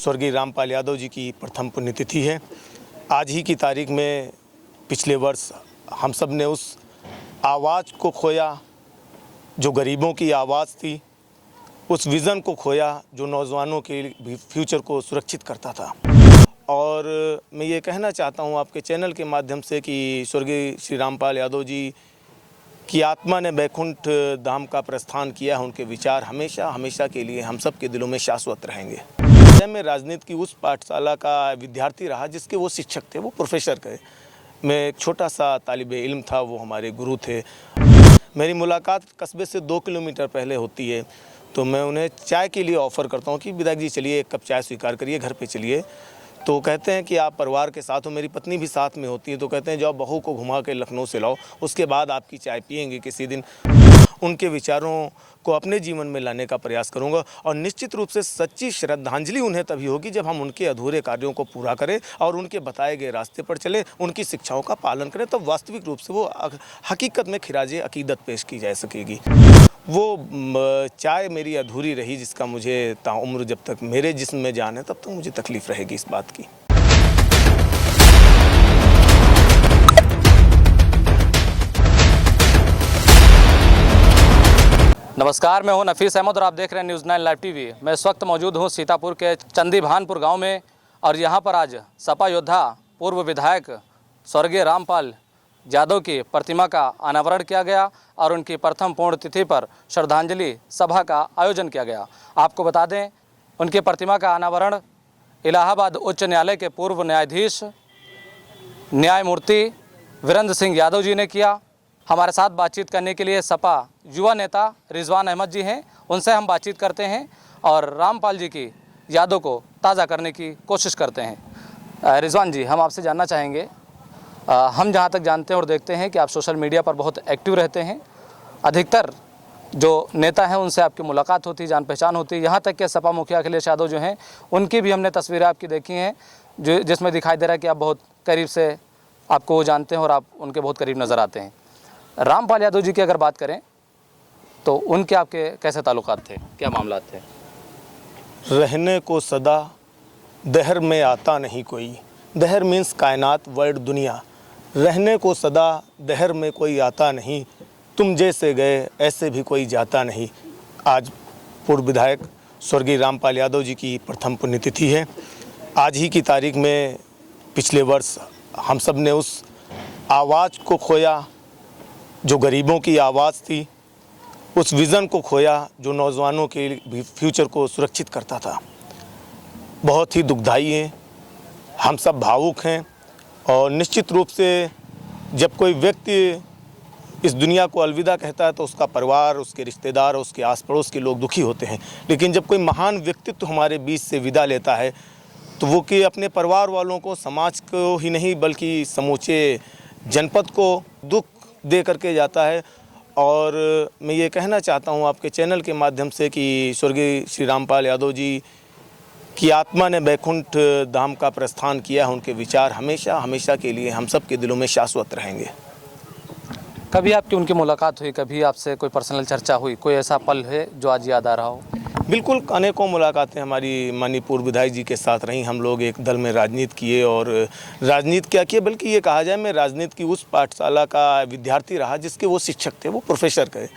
स्वर्गीय रामपाल यादव जी की प्रथम पुण्यतिथि है। आज ही की तारीख में पिछले वर्ष हम सब ने उस आवाज़ को खोया जो गरीबों की आवाज़ थी, उस विज़न को खोया जो नौजवानों के भी फ्यूचर को सुरक्षित करता था। और मैं ये कहना चाहता हूँ आपके चैनल के माध्यम से कि स्वर्गीय श्री रामपाल यादव जी की आत्मा ने बैकुंठ धाम का प्रस्थान किया है। उनके विचार हमेशा हमेशा के लिए हम सब के दिलों में शाश्वत रहेंगे। मैं राजनीति की उस पाठशाला का विद्यार्थी रहा जिसके वो शिक्षक थे, वो प्रोफेसर थे। मैं एक छोटा सा तालिबे इल्म था, वो हमारे गुरु थे। मेरी मुलाकात कस्बे से 2 किलोमीटर पहले होती है, तो मैं उन्हें चाय के लिए ऑफ़र करता हूँ कि विधायक जी चलिए एक कप चाय स्वीकार करिए, घर पे चलिए। तो कहते हैं कि आप परिवार के साथ हो, मेरी पत्नी भी साथ में होती है। तो कहते हैं जाओ बहू को घुमा के लखनऊ से लाओ, उसके बाद आपकी चाय पियेंगे किसी दिन। उनके विचारों को अपने जीवन में लाने का प्रयास करूंगा और निश्चित रूप से सच्ची श्रद्धांजलि उन्हें तभी होगी जब हम उनके अधूरे कार्यों को पूरा करें और उनके बताए गए रास्ते पर चले, उनकी शिक्षाओं का पालन करें। तब वास्तविक रूप से वो हकीकत में खिराजे अकीदत पेश की जा सकेगी। वो चाय मेरी अधूरी रही जिसका मुझे ताउम्र जब तक मेरे जिस्म में जान है तब तक मुझे तकलीफ़ रहेगी इस बात की। नमस्कार, मैं हूं नफीस अहमद और आप देख रहे हैं न्यूज़ 9 लाइव टीवी। मैं इस वक्त मौजूद हूं सीतापुर के चंदी भानपुर गांव में और यहां पर आज सपा योद्धा पूर्व विधायक स्वर्गीय रामपाल यादव की प्रतिमा का अनावरण किया गया और उनकी प्रथम पुण्यतिथि पर श्रद्धांजलि सभा का आयोजन किया गया। आपको बता दें, उनकी प्रतिमा का अनावरण इलाहाबाद उच्च न्यायालय के पूर्व न्यायाधीश न्यायमूर्ति वीरेंद्र सिंह यादव जी ने किया। हमारे साथ बातचीत करने के लिए सपा युवा नेता रिजवान अहमद जी हैं, उनसे हम बातचीत करते हैं और रामपाल जी की यादों को ताज़ा करने की कोशिश करते हैं। रिजवान जी, हम आपसे जानना चाहेंगे, हम जहां तक जानते हैं और देखते हैं कि आप सोशल मीडिया पर बहुत एक्टिव रहते हैं। अधिकतर जो नेता हैं उनसे आपकी मुलाकात होती, जान पहचान होती, यहाँ तक कि सपा मुखिया अखिलेश यादव जो हैं उनकी भी हमने तस्वीरें आपकी देखी हैं जिसमें दिखाई दे रहा है कि आप बहुत करीब से आपको वो जानते हैं और आप उनके बहुत करीब नज़र आते हैं। रामपाल यादव जी की अगर बात करें तो उनके आपके कैसे ताल्लुकात थे, क्या मामला थे? रहने को सदा दहर में आता नहीं कोई, दहर मीन्स कायनात, वर्ल्ड, दुनिया। रहने को सदा दहर में कोई आता नहीं, तुम जैसे गए ऐसे भी कोई जाता नहीं। आज पूर्व विधायक स्वर्गीय रामपाल यादव जी की प्रथम पुण्यतिथि है। आज ही की तारीख में पिछले वर्ष हम सब ने उस आवाज़ को खोया जो गरीबों की आवाज़ थी, उस विज़न को खोया जो नौजवानों के भी फ्यूचर को सुरक्षित करता था। बहुत ही दुखदाई है, हम सब भावुक हैं और निश्चित रूप से जब कोई व्यक्ति इस दुनिया को अलविदा कहता है तो उसका परिवार, उसके रिश्तेदार, उसके आस पड़ोस के लोग दुखी होते हैं। लेकिन जब कोई महान व्यक्तित्व हमारे बीच से विदा लेता है तो वो कि अपने परिवार वालों को, समाज को ही नहीं बल्कि समूचे जनपद को दुख दे करके जाता है। और मैं ये कहना चाहता हूँ आपके चैनल के माध्यम से कि स्वर्गीय श्री रामपाल यादव जी की आत्मा ने बैकुंठ धाम का प्रस्थान किया है। उनके विचार हमेशा हमेशा के लिए हम सब के दिलों में शाश्वत रहेंगे। कभी आपकी उनकी मुलाकात हुई, कभी आपसे कोई पर्सनल चर्चा हुई, कोई ऐसा पल है जो आज याद आ रहा हो? बिल्कुल, अनेकों मुलाकातें हमारी माननीय पूर्व विधायक जी के साथ रहीं। हम लोग एक दल में राजनीति किए और राजनीति क्या किए बल्कि ये कहा जाए मैं राजनीति की उस पाठशाला का विद्यार्थी रहा जिसके वो शिक्षक थे, वो प्रोफेसर थे।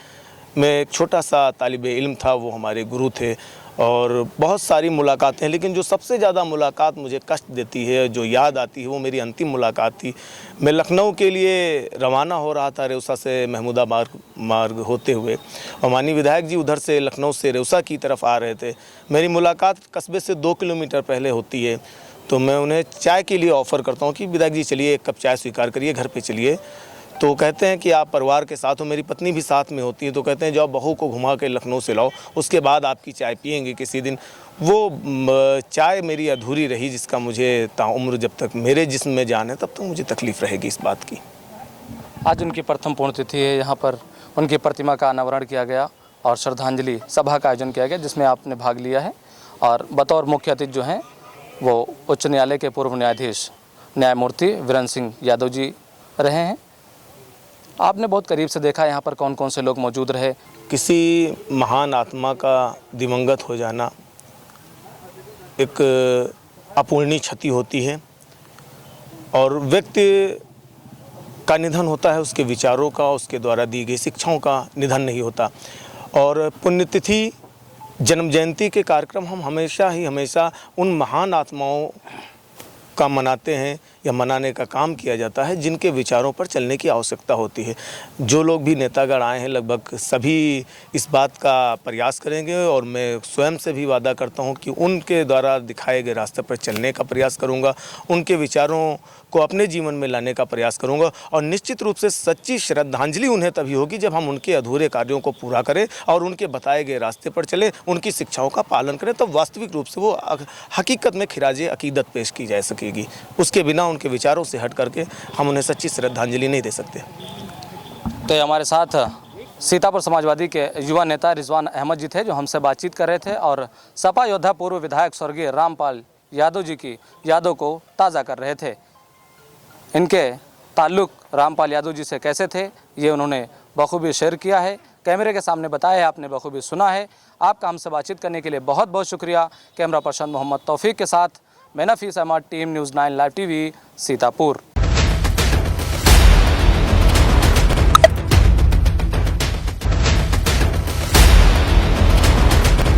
मैं एक छोटा सा तालिबे इल्म था, वो हमारे गुरु थे और बहुत सारी मुलाकातें। लेकिन जो सबसे ज़्यादा मुलाकात मुझे कष्ट देती है, जो याद आती है, वो मेरी अंतिम मुलाकात थी। मैं लखनऊ के लिए रवाना हो रहा था रेउसा से महमूदाबाद मार्ग होते हुए और माननीय विधायक जी उधर से लखनऊ से रेउसा की तरफ आ रहे थे। मेरी मुलाकात कस्बे से 2 किलोमीटर पहले होती है, तो मैं उन्हें चाय के लिए ऑफ़र करता हूँ कि विधायक जी चलिए एक कप चाय स्वीकार करिए, घर पर चलिए। तो कहते हैं कि आप परिवार के साथ हो, मेरी पत्नी भी साथ में होती है। तो कहते हैं जाओ बहू को घुमा के लखनऊ से लाओ, उसके बाद आपकी चाय पियेंगे किसी दिन। वो चाय मेरी अधूरी रही जिसका मुझे ताउम्र जब तक मेरे जिस्म में जान है तब तक मुझे तकलीफ़ रहेगी इस बात की। आज उनकी प्रथम पुण्यतिथि है, यहाँ पर उनकी प्रतिमा का अनावरण किया गया और श्रद्धांजलि सभा का आयोजन किया गया जिसमें आपने भाग लिया है और बतौर मुख्य अतिथि जो हैं वो उच्च न्यायालय के पूर्व न्यायाधीश न्यायमूर्ति वीरेंद्र सिंह यादव जी रहे हैं। आपने बहुत करीब से देखा यहाँ पर कौन कौन से लोग मौजूद रहे? किसी महान आत्मा का दिवंगत हो जाना एक अपूर्णीय क्षति होती है और व्यक्ति का निधन होता है, उसके विचारों का, उसके द्वारा दी गई शिक्षाओं का निधन नहीं होता। और पुण्यतिथि, जन्म जयंती के कार्यक्रम हम हमेशा उन महान आत्माओं का मनाते हैं या मनाने का काम किया जाता है जिनके विचारों पर चलने की आवश्यकता होती है। जो लोग भी नेतागण आए हैं लगभग सभी इस बात का प्रयास करेंगे और मैं स्वयं से भी वादा करता हूं कि उनके द्वारा दिखाए गए रास्ते पर चलने का प्रयास करूंगा, उनके विचारों को अपने जीवन में लाने का प्रयास करूंगा। और निश्चित रूप से सच्ची श्रद्धांजलि उन्हें तभी होगी जब हम उनके अधूरे कार्यों को पूरा करें और उनके बताए गए रास्ते पर चलें, उनकी शिक्षाओं का पालन करें, तो वास्तविक रूप से वो हकीकत में खिराजे अकीदत पेश की जा सकेगी। उसके बिना, उनके विचारों से हट करके हम उन्हें सच्ची श्रद्धांजलि नहीं दे सकते। तो हमारे साथ सीतापुर समाजवादी के युवा नेता रिजवान अहमद जी थे जो हमसे बातचीत कर रहे थे और सपा योद्धा पूर्व विधायक स्वर्गीय रामपाल यादव जी की यादों को ताज़ा कर रहे थे। इनके ताल्लुक़ रामपाल यादव जी से कैसे थे ये उन्होंने बखूबी शेयर किया है, कैमरे के सामने बताया है, आपने बखूबी सुना है। आपका हमसे बातचीत करने के लिए बहुत बहुत शुक्रिया। कैमरा पर्सन मोहम्मद तौफीक के साथ मैं Nafees Ahmad, team news 9 live TV, Sitapur.